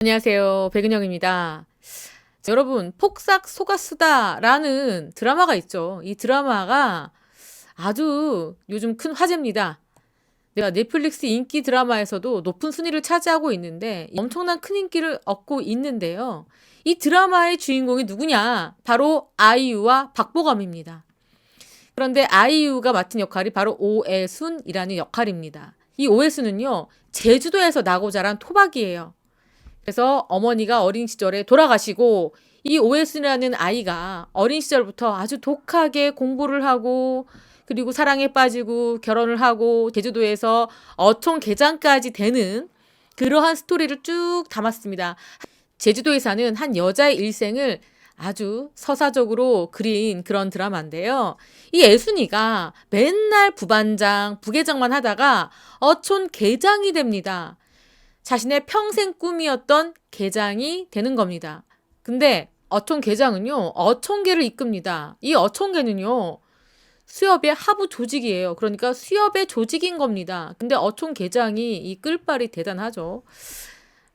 안녕하세요. 백은영입니다. 여러분, 폭삭 속았수다라는 드라마가 있죠. 이 드라마가 아주 요즘 큰 화제입니다. 내가 넷플릭스 인기 드라마에서도 높은 순위를 차지하고 있는데 엄청난 큰 인기를 얻고 있는데요. 이 드라마의 주인공이 누구냐? 바로 아이유와 박보검입니다. 그런데 아이유가 맡은 역할이 바로 오애순이라는 역할입니다. 이 오애순은요, 제주도에서 나고 자란 토박이에요. 그래서 어머니가 어린 시절에 돌아가시고 이 오해순이라는 아이가 어린 시절부터 아주 독하게 공부를 하고 그리고 사랑에 빠지고 결혼을 하고 제주도에서 어촌계장까지 되는 그러한 스토리를 쭉 담았습니다. 제주도에 사는 한 여자의 일생을 아주 서사적으로 그린 그런 드라마인데요. 이 애순이가 맨날 부반장, 부계장만 하다가 어촌계장이 됩니다. 자신의 평생 꿈이었던 계장이 되는 겁니다. 근데 어촌계장은요, 어촌계를 이끕니다. 이 어촌계는요, 수협의 하부 조직이에요. 그러니까 수협의 조직인 겁니다. 근데 어촌계장이 이끌 바리 대단하죠.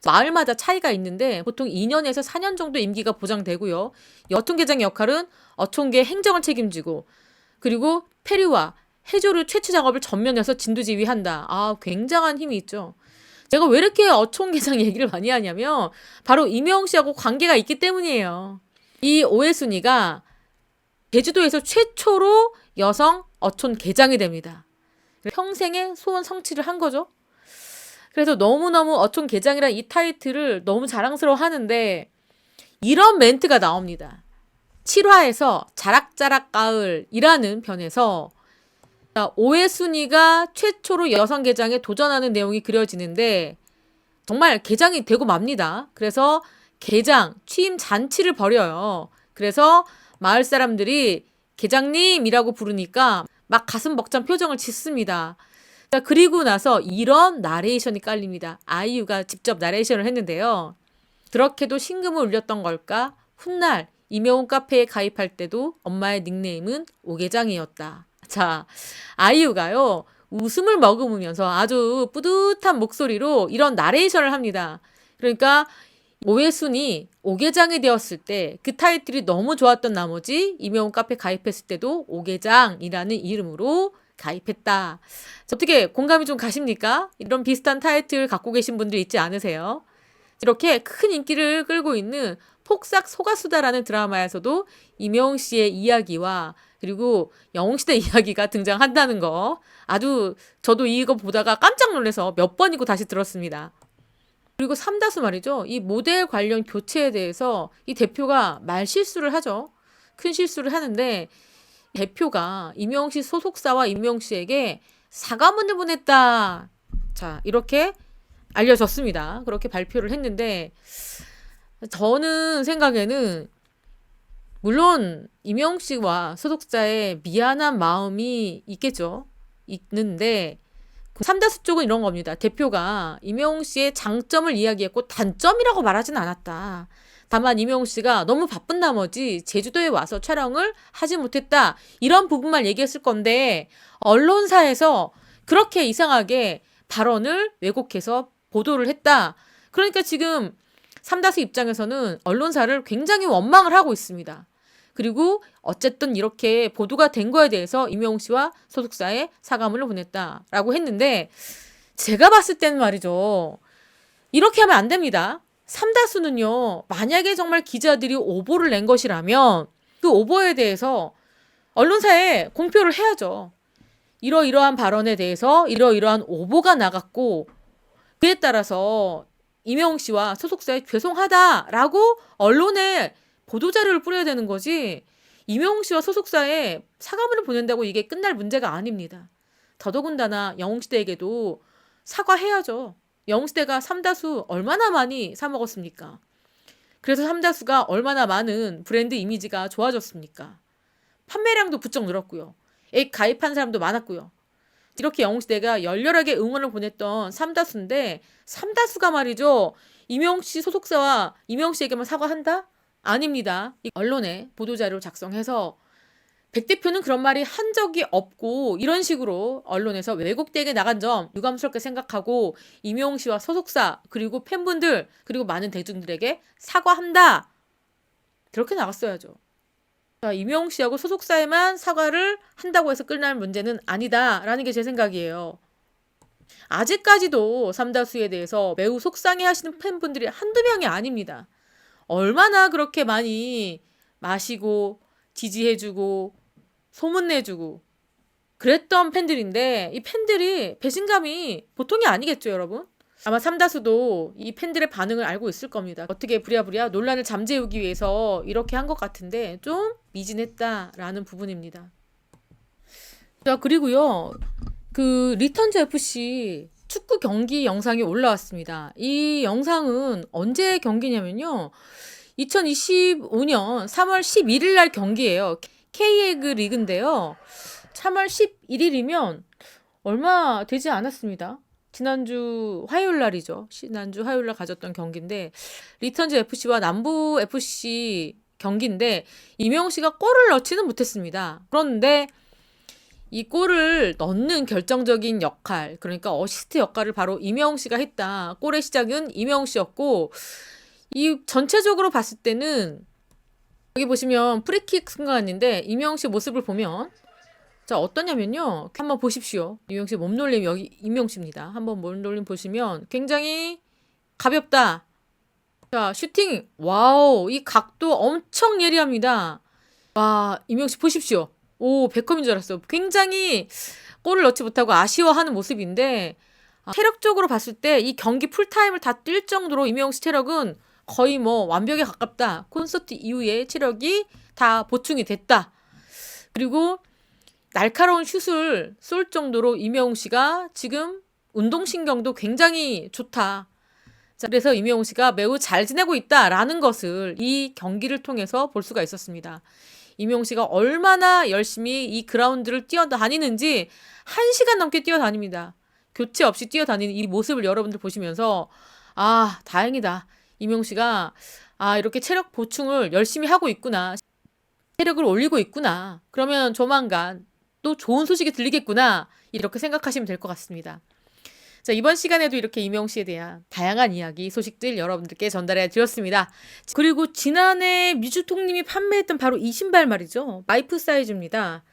마을마다 차이가 있는데 보통 2년에서 4년 정도 임기가 보장되고요. 어촌계장의 역할은 어촌계 행정을 책임지고 그리고 폐류와 해조류 채취 작업을 전면에서 진두지휘한다. 아, 굉장한 힘이 있죠. 제가 왜 이렇게 어촌계장 얘기를 많이 하냐면 바로 임영웅 씨하고 관계가 있기 때문이에요. 이 오해순이가 제주도에서 최초로 여성 어촌계장이 됩니다. 평생의 소원 성취를 한 거죠. 그래서 너무너무 어촌계장이란 이 타이틀을 너무 자랑스러워 하는데 이런 멘트가 나옵니다. 7화에서 자락자락 가을이라는 편에서 오해순이가 최초로 여성 계장에 도전하는 내용이 그려지는데 정말 계장이 되고 맙니다. 그래서 계장 취임 잔치를 벌여요. 그래서 마을 사람들이 계장님이라고 부르니까 막 가슴 벅찬 표정을 짓습니다. 그리고 나서 이런 나레이션이 깔립니다. 아이유가 직접 나레이션을 했는데요. 그렇게도 신금을 울렸던 걸까? 훗날 임영웅 카페에 가입할 때도 엄마의 닉네임은 오계장이었다. 자, 아이유가요, 웃음을 머금으면서 아주 뿌듯한 목소리로 이런 나레이션을 합니다. 그러니까 오해순이 오계장이 되었을 때 그 타이틀이 너무 좋았던 나머지 임영웅 카페 가입했을 때도 오계장이라는 이름으로 가입했다. 어떻게 공감이 좀 가십니까? 이런 비슷한 타이틀 갖고 계신 분들 있지 않으세요? 이렇게 큰 인기를 끌고 있는 폭삭 속았수다라는 드라마에서도 임영웅 씨의 이야기와 그리고 영웅시대 이야기가 등장한다는 거 아주 저도 이거 보다가 깜짝 놀라서 몇 번이고 다시 들었습니다. 그리고 삼다수 말이죠. 이 모델 관련 교체에 대해서 이 대표가 말실수를 하죠. 큰 실수를 하는데 대표가 임영웅 씨 소속사와 임영웅 씨에게 사과문을 보냈다. 자, 이렇게 알려졌습니다. 그렇게 발표를 했는데 저는 생각에는 물론 임영웅 씨와 소속사의 미안한 마음이 있겠죠. 있는데 삼다수 쪽은 이런 겁니다. 대표가 임영웅 씨의 장점을 이야기했고 단점이라고 말하진 않았다. 다만 임영웅 씨가 너무 바쁜 나머지 제주도에 와서 촬영을 하지 못했다. 이런 부분만 얘기했을 건데 언론사에서 그렇게 이상하게 발언을 왜곡해서 보도를 했다. 그러니까 지금 삼다수 입장에서는 언론사를 굉장히 원망을 하고 있습니다. 그리고 어쨌든 이렇게 보도가 된 거에 대해서 임영웅 씨와 소속사에 사과문을 보냈다라고 했는데 제가 봤을 때는 말이죠. 이렇게 하면 안 됩니다. 삼다수는요. 만약에 정말 기자들이 오보를 낸 것이라면 그 오보에 대해서 언론사에 공표를 해야죠. 이러이러한 발언에 대해서 이러이러한 오보가 나갔고 그에 따라서 임영웅 씨와 소속사에 죄송하다라고 언론에 보도자료를 뿌려야 되는 거지 임영웅 씨와 소속사에 사과문을 보낸다고 이게 끝날 문제가 아닙니다. 더더군다나 영웅시대에게도 사과해야죠. 영웅시대가 삼다수 얼마나 많이 사 먹었습니까? 그래서 삼다수가 얼마나 많은 브랜드 이미지가 좋아졌습니까? 판매량도 부쩍 늘었고요. 액 가입한 사람도 많았고요. 이렇게 영웅시대가 열렬하게 응원을 보냈던 삼다수인데 삼다수가 말이죠. 임영웅 씨 소속사와 임영웅 씨에게만 사과한다? 아닙니다. 언론에 보도자료를 작성해서 백 대표는 그런 말이 한 적이 없고 이런 식으로 언론에서 왜곡되게 나간 점 유감스럽게 생각하고 임영웅 씨와 소속사 그리고 팬분들 그리고 많은 대중들에게 사과한다. 그렇게 나갔어야죠. 자, 임영웅 씨하고 소속사에만 사과를 한다고 해서 끝날 문제는 아니다라는 게 제 생각이에요. 아직까지도 삼다수에 대해서 매우 속상해하시는 팬분들이 한두 명이 아닙니다. 얼마나 그렇게 많이 마시고 지지해주고 소문내주고 그랬던 팬들인데 이 팬들이 배신감이 보통이 아니겠죠, 여러분? 아마 삼다수도 이 팬들의 반응을 알고 있을 겁니다. 어떻게 부랴부랴 논란을 잠재우기 위해서 이렇게 한 것 같은데 좀 미진했다라는 부분입니다. 자, 그리고요. 그 리턴즈 FC 축구 경기 영상이 올라왔습니다. 이 영상은 언제 경기냐면요. 2025년 3월 11일 날 경기예요. K리그 리그인데요. 3월 11일이면 얼마 되지 않았습니다. 지난주 화요일 날이죠. 지난주 화요일 날 가졌던 경기인데 리턴즈 FC와 남부 FC 경기인데 임영웅 씨가 골을 넣지는 못했습니다. 그런데 이 골을 넣는 결정적인 역할, 그러니까 어시스트 역할을 바로 임영웅 씨가 했다. 골의 시작은 임영웅 씨였고 이 전체적으로 봤을 때는 여기 보시면 프리킥 순간인데 임영웅 씨 모습을 보면 자, 어떠냐면요. 한번 보십시오. 임영웅 씨 몸놀림 여기 임영웅 씨입니다. 한번 몸놀림 보시면 굉장히 가볍다. 자, 슈팅. 와우. 이 각도 엄청 예리합니다. 와, 임영웅 씨 보십시오. 오, 베컴인 줄 알았어요. 굉장히 골을 넣지 못하고 아쉬워하는 모습인데 체력적으로 봤을 때 이 경기 풀타임을 다 뛸 정도로 임영웅 씨 체력은 거의 뭐 완벽에 가깝다. 콘서트 이후에 체력이 다 보충이 됐다. 그리고 날카로운 슛을 쏠 정도로 임영웅 씨가 지금 운동신경도 굉장히 좋다. 자, 그래서 임영웅 씨가 매우 잘 지내고 있다라는 것을 이 경기를 통해서 볼 수가 있었습니다. 임영웅 씨가 얼마나 열심히 이 그라운드를 뛰어다니는지 1시간 넘게 뛰어다닙니다. 교체 없이 뛰어다니는 이 모습을 여러분들 보시면서 아, 다행이다. 임영웅 씨가 아, 이렇게 체력 보충을 열심히 하고 있구나. 체력을 올리고 있구나. 그러면 조만간 또 좋은 소식이 들리겠구나. 이렇게 생각하시면 될 것 같습니다. 자, 이번 시간에도 이렇게 임영웅 씨에 대한 다양한 이야기, 소식들 여러분들께 전달해 드렸습니다. 그리고 지난해 미주통님이 판매했던 바로 이 신발 말이죠. 마이프 사이즈입니다.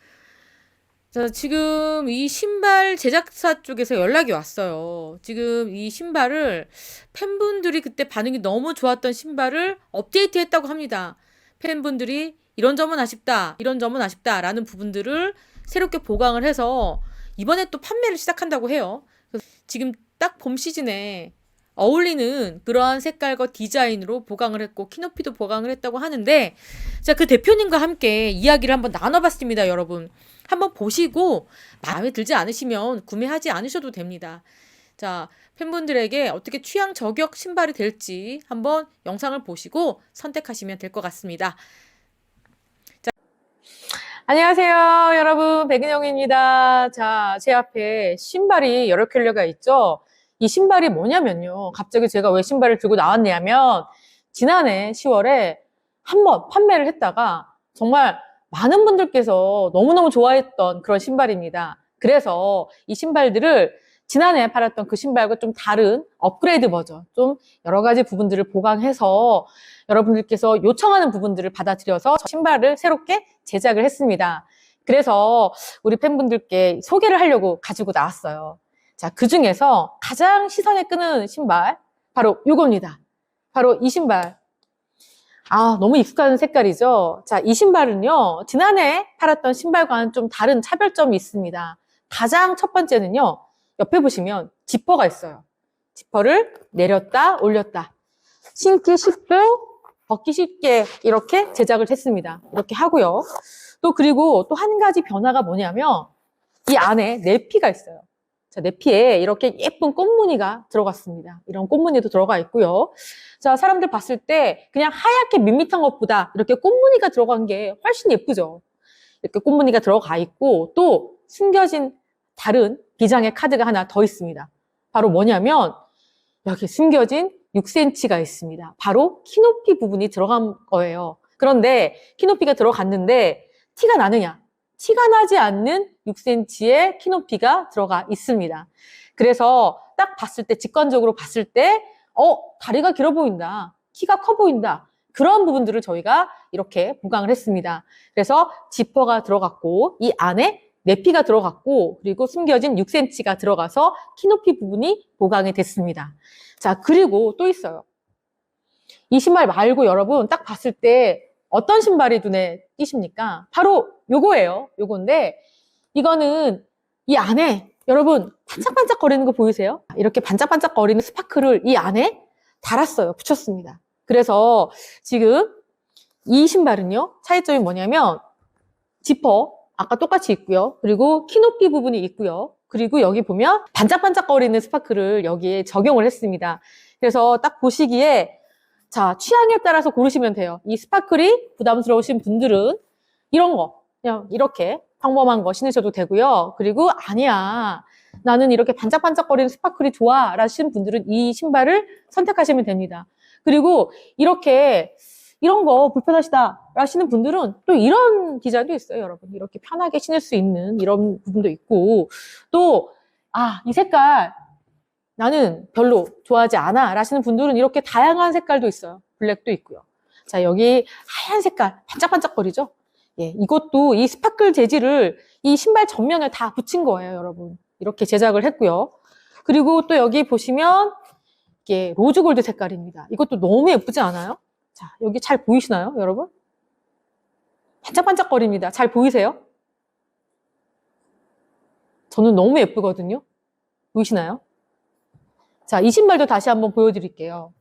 자, 지금 이 신발 제작사 쪽에서 연락이 왔어요. 지금 이 신발을 팬분들이 그때 반응이 너무 좋았던 신발을 업데이트 했다고 합니다. 팬분들이 이런 점은 아쉽다, 이런 점은 아쉽다 라는 부분들을 새롭게 보강을 해서 이번에 또 판매를 시작한다고 해요. 지금 딱 봄 시즌에 어울리는 그러한 색깔과 디자인으로 보강을 했고 키높이도 보강을 했다고 하는데 자, 그 대표님과 함께 이야기를 한번 나눠봤습니다, 여러분. 한번 보시고 마음에 들지 않으시면 구매하지 않으셔도 됩니다. 자, 팬분들에게 어떻게 취향 저격 신발이 될지 한번 영상을 보시고 선택하시면 될 것 같습니다. 자, 안녕하세요, 여러분. 백은영입니다. 자, 제 앞에 신발이 여러 켤레가 있죠. 이 신발이 뭐냐면요. 갑자기 제가 왜 신발을 들고 나왔냐면 지난해 10월에 한번 판매를 했다가 정말 많은 분들께서 너무너무 좋아했던 그런 신발입니다. 그래서 이 신발들을 지난해 팔았던 그 신발과 좀 다른 업그레이드 버전, 좀 여러 가지 부분들을 보강해서 여러분들께서 요청하는 부분들을 받아들여서 신발을 새롭게 제작을 했습니다. 그래서 우리 팬분들께 소개를 하려고 가지고 나왔어요. 자, 그 중에서 가장 시선에 끄는 신발, 바로 이겁니다. 바로 이 신발. 아, 너무 익숙한 색깔이죠? 자, 이 신발은요, 지난해 팔았던 신발과는 좀 다른 차별점이 있습니다. 가장 첫 번째는요, 옆에 보시면 지퍼가 있어요. 지퍼를 내렸다, 올렸다. 신기 쉽고, 벗기 쉽게 이렇게 제작을 했습니다. 이렇게 하고요. 또 그리고 또 한 가지 변화가 뭐냐면, 이 안에 내피가 있어요. 자, 내피에 이렇게 예쁜 꽃무늬가 들어갔습니다. 이런 꽃무늬도 들어가 있고요. 자, 사람들 봤을 때 그냥 하얗게 밋밋한 것보다 이렇게 꽃무늬가 들어간 게 훨씬 예쁘죠. 이렇게 꽃무늬가 들어가 있고 또 숨겨진 다른 비장의 카드가 하나 더 있습니다. 바로 뭐냐면 여기 숨겨진 6cm가 있습니다. 바로 키높이 부분이 들어간 거예요. 그런데 키높이가 들어갔는데 티가 나느냐? 티가 나지 않는 6cm의 키 높이가 들어가 있습니다. 그래서 딱 봤을 때, 직관적으로 봤을 때, 다리가 길어 보인다. 키가 커 보인다. 그런 부분들을 저희가 이렇게 보강을 했습니다. 그래서 지퍼가 들어갔고, 이 안에 내피가 들어갔고, 그리고 숨겨진 6cm가 들어가서 키 높이 부분이 보강이 됐습니다. 자, 그리고 또 있어요. 이 신발 말고 여러분 딱 봤을 때 어떤 신발이 눈에 띄십니까? 바로 요거예요. 요건데, 이거는 이 안에 여러분 반짝반짝 거리는 거 보이세요? 이렇게 반짝반짝 거리는 스파크를 이 안에 달았어요. 붙였습니다. 그래서 지금 이 신발은요, 차이점이 뭐냐면 지퍼 아까 똑같이 있고요. 그리고 키 높이 부분이 있고요. 그리고 여기 보면 반짝반짝거리는 스파크를 여기에 적용을 했습니다. 그래서 딱 보시기에 자, 취향에 따라서 고르시면 돼요. 이 스파클이 부담스러우신 분들은 이런 거 그냥 이렇게 평범한 거 신으셔도 되고요. 그리고 아니야, 나는 이렇게 반짝반짝거리는 스파클이 좋아 라시는 분들은 이 신발을 선택하시면 됩니다. 그리고 이렇게 이런 거 불편하시다 라시는 분들은 또 이런 디자인도 있어요, 여러분. 이렇게 편하게 신을 수 있는 이런 부분도 있고, 또 이 색깔 나는 별로 좋아하지 않아 라시는 분들은 이렇게 다양한 색깔도 있어요. 블랙도 있고요. 자, 여기 하얀 색깔 반짝반짝거리죠? 예, 이것도 이 스파클 재질을 이 신발 전면에 다 붙인 거예요, 여러분. 이렇게 제작을 했고요. 그리고 또 여기 보시면 이게 로즈골드 색깔입니다. 이것도 너무 예쁘지 않아요? 자, 여기 잘 보이시나요, 여러분? 반짝반짝거립니다. 잘 보이세요? 저는 너무 예쁘거든요. 보이시나요? 자, 이 신발도 다시 한번 보여드릴게요.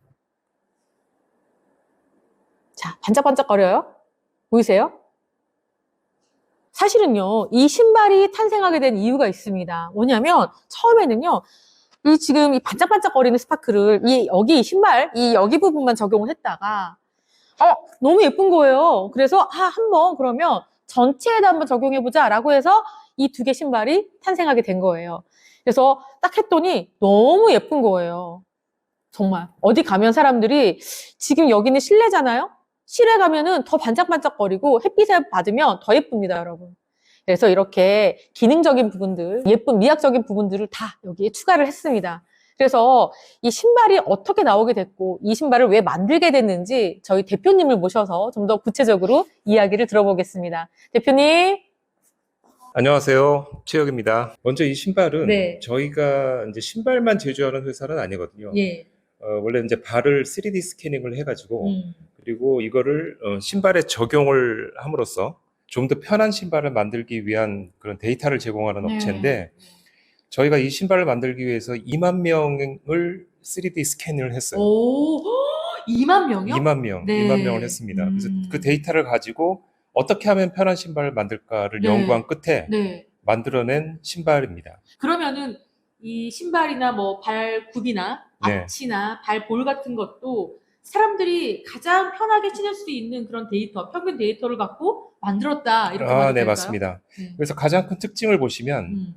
자, 반짝반짝거려요? 보이세요? 사실은요, 이 신발이 탄생하게 된 이유가 있습니다. 뭐냐면, 처음에는요, 지금 이 반짝반짝거리는 스파크를 여기 이 신발, 여기 부분만 적용을 했다가, 너무 예쁜 거예요. 그래서, 한번 그러면 전체에다 한번 적용해보자 라고 해서 이 두 개 신발이 탄생하게 된 거예요. 그래서 딱 했더니 너무 예쁜 거예요. 정말. 어디 가면 사람들이 지금 여기는 실내잖아요? 실내 가면은 더 반짝반짝거리고 햇빛을 받으면 더 예쁩니다, 여러분. 그래서 이렇게 기능적인 부분들, 예쁜 미학적인 부분들을 다 여기에 추가를 했습니다. 그래서 이 신발이 어떻게 나오게 됐고 이 신발을 왜 만들게 됐는지 저희 대표님을 모셔서 좀 더 구체적으로 이야기를 들어보겠습니다. 대표님. 안녕하세요. 최혁입니다. 먼저 이 신발은 네. 저희가 이제 신발만 제조하는 회사는 아니거든요. 예. 원래 이제 발을 3D 스캐닝을 해가지고 그리고 이거를 신발에 적용을 함으로써 좀 더 편한 신발을 만들기 위한 그런 데이터를 제공하는 네. 업체인데 저희가 이 신발을 만들기 위해서 2만 명을 3D 스캔을 했어요. 오, 2만 명이요? 2만 명, 네. 2만 명을 했습니다. 그래서 그 데이터를 가지고 어떻게 하면 편한 신발을 만들까를 네. 연구한 끝에 네. 만들어낸 신발입니다. 그러면은 이 신발이나 뭐 발굽이나 네. 앞치나 발볼 같은 것도 사람들이 가장 편하게 신을 수 있는 그런 데이터, 평균 데이터를 갖고 만들었다 이렇게 봐도 네, 될까요? 맞습니다. 네. 그래서 가장 큰 특징을 보시면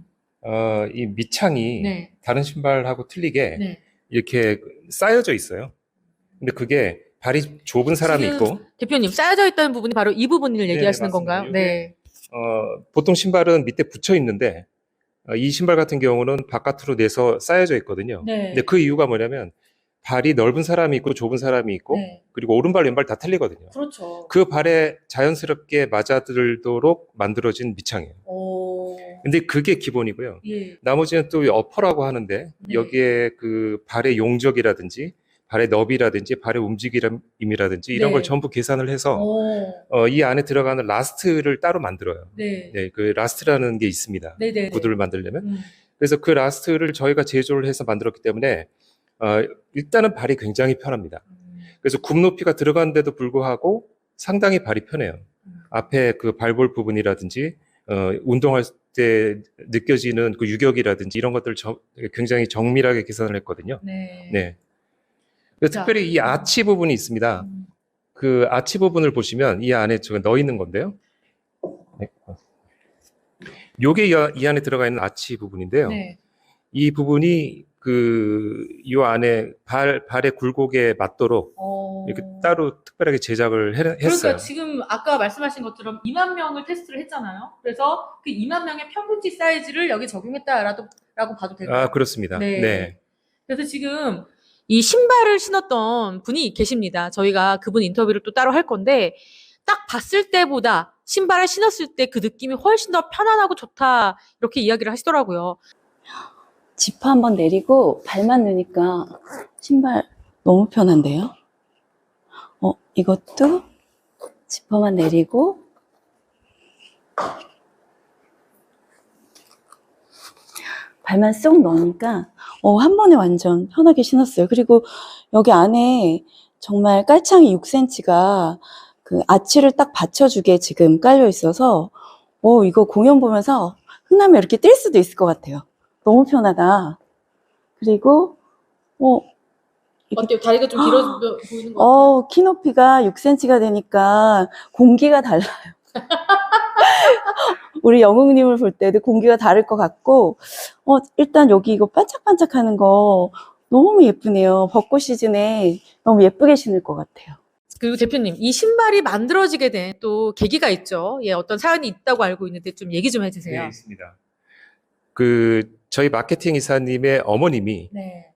이 밑창이 네. 다른 신발하고 틀리게 네. 이렇게 쌓여져 있어요. 근데 그게 발이 좁은 사람이 지금 있고 대표님 쌓여져 있다는 부분이 바로 이 부분을 얘기하시는 맞습니다. 건가요? 네. 보통 신발은 밑에 붙여 있는데 이 신발 같은 경우는 바깥으로 내서 쌓여져 있거든요. 네. 근데 그 이유가 뭐냐면 발이 넓은 사람이 있고 좁은 사람이 있고 네. 그리고 오른발 왼발 다 틀리거든요. 그렇죠. 그 발에 자연스럽게 맞아들도록 만들어진 밑창이에요. 오. 근데 그게 기본이고요. 예. 나머지는 또 어퍼라고 하는데 네. 여기에 그 발의 용적이라든지 발의 너비라든지 발의 움직임이라든지 이런 네. 걸 전부 계산을 해서 오. 이 안에 들어가는 라스트를 따로 만들어요. 네. 네, 그 라스트라는 게 있습니다. 네네. 구두를 만들려면. 그래서 그 라스트를 저희가 제조를 해서 만들었기 때문에 일단은 발이 굉장히 편합니다. 그래서 굽 높이가 들어가는데도 불구하고 상당히 발이 편해요. 앞에 그 발볼 부분이라든지 운동할 때 느껴지는 그 유격이라든지 이런 것들을 굉장히 정밀하게 계산을 했거든요. 네. 네. 그래서 자, 특별히 이 아치 부분이 있습니다. 그 아치 부분을 보시면 이 안에 제가 넣어 있는 건데요. 네. 요게 이 안에 들어가 있는 아치 부분인데요. 네. 이 부분이 요 안에 발의 굴곡에 맞도록 이렇게 따로 특별하게 제작을 했어요. 그러니까 지금 아까 말씀하신 것처럼 2만 명을 테스트를 했잖아요. 그래서 그 2만 명의 평균치 사이즈를 여기 적용했다라고 봐도 될까요? 아, 그렇습니다. 네. 네. 그래서 지금 이 신발을 신었던 분이 계십니다. 저희가 그분 인터뷰를 또 따로 할 건데 딱 봤을 때보다 신발을 신었을 때 그 느낌이 훨씬 더 편안하고 좋다 이렇게 이야기를 하시더라고요. 지퍼 한번 내리고 발만 넣으니까 신발 너무 편한데요? 이것도 지퍼만 내리고 발만 쏙 넣으니까 한 번에 완전 편하게 신었어요. 그리고 여기 안에 정말 깔창이 6cm가 그 아치를 딱 받쳐주게 지금 깔려 있어서 이거 공연 보면서 흥나면 이렇게 뛸 수도 있을 것 같아요. 너무 편하다. 그리고 어때요? 다리가 좀 길어 보이는 것 같아요? 키 높이가 6cm가 되니까 공기가 달라요. 우리 영웅님을 볼 때도 공기가 다를 것 같고, 일단 여기 이거 반짝반짝하는 거 너무 예쁘네요. 벚꽃 시즌에 너무 예쁘게 신을 것 같아요. 그리고 대표님, 이 신발이 만들어지게 된 또 계기가 있죠. 예, 어떤 사연이 있다고 알고 있는데 좀 얘기 좀 해주세요. 네, 있습니다. 저희 마케팅 이사님의 어머님이 네.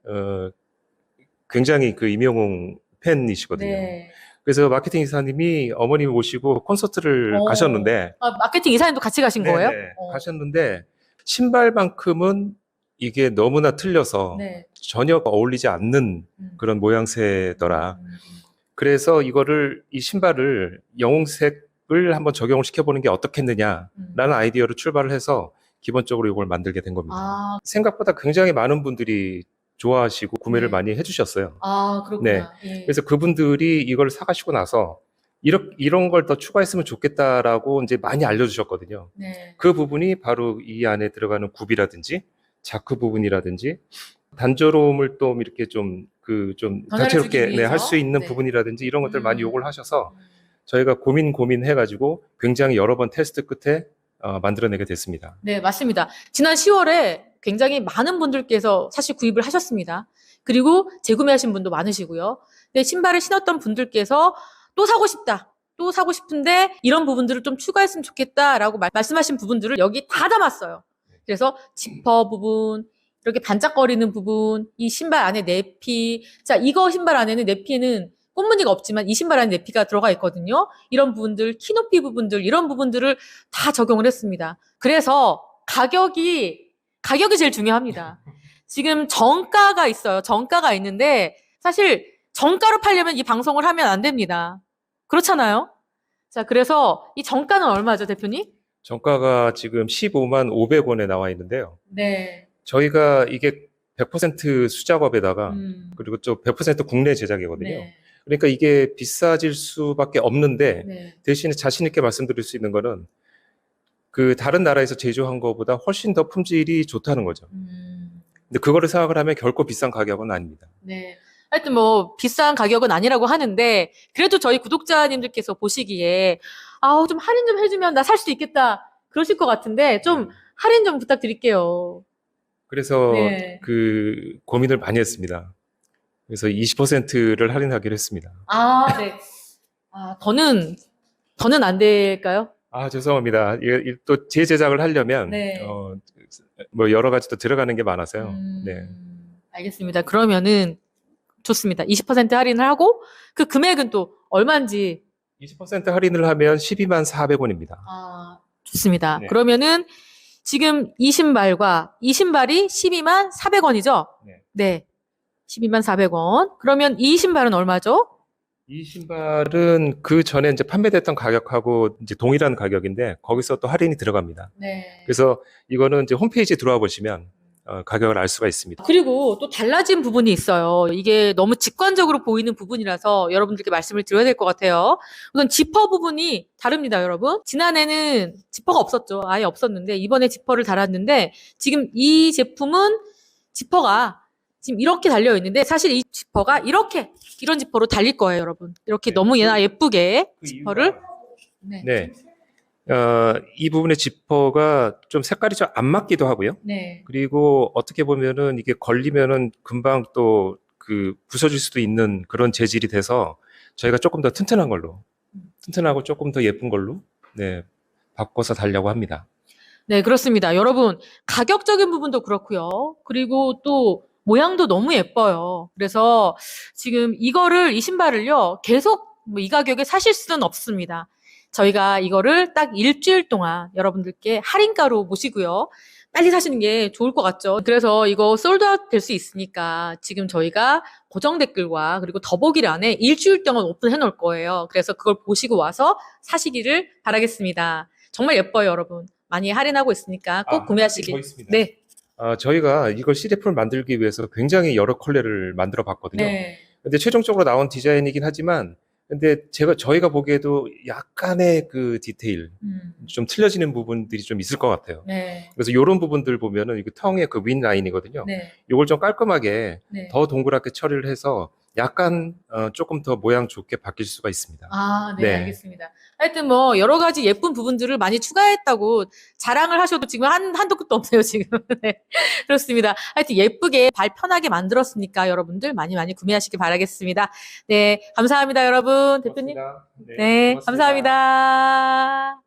굉장히 그 임영웅 팬이시거든요. 네. 그래서 마케팅 이사님이 어머님 모시고 콘서트를 가셨는데, 마케팅 이사님도 같이 가신 거예요? 네네, 가셨는데 신발만큼은 이게 너무나 틀려서 네. 전혀 어울리지 않는 그런 모양새더라. 그래서 이 신발을 영웅색을 한번 적용을 시켜보는 게 어떻겠느냐라는 아이디어로 출발을 해서 기본적으로 이걸 만들게 된 겁니다. 아, 생각보다 굉장히 많은 분들이 좋아하시고 구매를 네. 많이 해주셨어요. 그렇구나. 예. 그래서 그분들이 이걸 사가시고 나서 이런 걸 더 추가했으면 좋겠다라고 이제 많이 알려주셨거든요. 네. 그 부분이 바로 이 안에 들어가는 굽이라든지 자크 부분이라든지 단조로움을 또 이렇게 좀 변화를 주기 다채롭게 위해서. 할 수 있는 네. 부분이라든지 이런 것들 많이 요구를 하셔서 음. 저희가 고민해가지고 굉장히 여러 번 테스트 끝에 만들어내게 됐습니다. 네, 맞습니다. 지난 10월에 굉장히 많은 분들께서 사실 구입을 하셨습니다. 그리고 재구매하신 분도 많으시고요. 근데 신발을 신었던 분들께서 또 사고 싶다. 또 사고 싶은데 이런 부분들을 좀 추가했으면 좋겠다라고 말씀하신 부분들을 여기 다 담았어요. 그래서 지퍼 부분, 이렇게 반짝거리는 부분, 이 신발 안에 내피. 자, 이거 신발 안에는 내피는 꽃무늬가 없지만 이 신발 안에 내피가 들어가 있거든요. 이런 부분들, 키높이 부분들, 이런 부분들을 다 적용을 했습니다. 그래서 가격이 제일 중요합니다. 지금 정가가 있어요. 정가가 있는데 사실 정가로 팔려면 이 방송을 하면 안 됩니다. 그렇잖아요? 자, 그래서 이 정가는 얼마죠, 대표님? 정가가 지금 15만 500원에 나와 있는데요. 네. 저희가 이게 100% 수작업에다가 그리고 또 100% 국내 제작이거든요. 네. 그러니까 이게 비싸질 수밖에 없는데 네. 대신에 자신 있게 말씀드릴 수 있는 거는 그 다른 나라에서 제조한 것보다 훨씬 더 품질이 좋다는 거죠. 근데 그거를 생각을 하면 결코 비싼 가격은 아닙니다. 네. 하여튼 뭐 비싼 가격은 아니라고 하는데 그래도 저희 구독자님들께서 보시기에 좀 할인 좀 해주면 나 살 수 있겠다 그러실 것 같은데 좀 할인 좀 부탁드릴게요. 그래서 네. 그 고민을 많이 했습니다. 그래서 20%를 할인하기로 했습니다. 네. 더는 안 될까요? 죄송합니다. 또 재제작을 하려면 네. 뭐 여러 가지 또 들어가는 게 많아서요. 네. 알겠습니다. 그러면은 좋습니다. 20% 할인을 하고 그 금액은 또 얼마인지 20% 할인을 하면 12만 400원입니다. 좋습니다. 네. 그러면은 지금 이 신발이 12만 400원이죠? 네. 네. 12만 400원. 그러면 이 신발은 얼마죠? 이 신발은 그 전에 이제 판매됐던 가격하고 이제 동일한 가격인데 거기서 또 할인이 들어갑니다. 네. 그래서 이거는 이제 홈페이지에 들어와 보시면 가격을 알 수가 있습니다. 그리고 또 달라진 부분이 있어요. 이게 너무 직관적으로 보이는 부분이라서 여러분들께 말씀을 드려야 될 것 같아요. 우선 지퍼 부분이 다릅니다, 여러분. 지난해는 지퍼가 없었죠. 아예 없었는데 이번에 지퍼를 달았는데 지금 이 제품은 지퍼가 지금 이렇게 달려 있는데 사실 이 지퍼가 이런 지퍼로 달릴 거예요, 여러분. 이렇게 네. 너무 예쁘게 그 지퍼를 네. 이 부분의 지퍼가 좀 색깔이 좀 안 맞기도 하고요. 네. 그리고 어떻게 보면은 이게 걸리면은 금방 또 그 부서질 수도 있는 그런 재질이 돼서 저희가 조금 더 튼튼한 걸로, 튼튼하고 조금 더 예쁜 걸로, 네, 바꿔서 달려고 합니다. 네, 그렇습니다. 여러분, 가격적인 부분도 그렇고요. 그리고 또 모양도 너무 예뻐요. 그래서 지금 이 신발을요, 계속 뭐 이 가격에 사실 수는 없습니다. 저희가 이거를 딱 일주일 동안 여러분들께 할인가로 모시고요. 빨리 사시는 게 좋을 것 같죠? 그래서 이거 솔드아웃 될 수 있으니까 지금 저희가 고정 댓글과 그리고 더보기란에 일주일 동안 오픈해 놓을 거예요. 그래서 그걸 보시고 와서 사시기를 바라겠습니다. 정말 예뻐요, 여러분. 많이 할인하고 있으니까 꼭 더 구매하시길. 있습니다. 네. 저희가 이걸 CDF를 만들기 위해서 굉장히 여러 컬러를 만들어 봤거든요. 네. 근데 최종적으로 나온 디자인이긴 하지만, 근데 저희가 보기에도 약간의 그 디테일, 좀 틀려지는 부분들이 좀 있을 것 같아요. 네. 그래서 이런 부분들 보면은 이게 텅의 그 윈 라인이거든요. 네. 이걸 좀 깔끔하게 네. 더 동그랗게 처리를 해서 약간 조금 더 모양 좋게 바뀔 수가 있습니다. 아, 네, 네. 알겠습니다. 하여튼 뭐 여러 가지 예쁜 부분들을 많이 추가했다고 자랑을 하셔도 지금 한도 끝도 없네요, 지금. 네. 그렇습니다. 하여튼 예쁘게 발 편하게 만들었으니까 여러분들 많이 많이 구매하시기 바라겠습니다. 네, 감사합니다, 여러분. 대표님. 고맙습니다. 네, 고맙습니다. 감사합니다.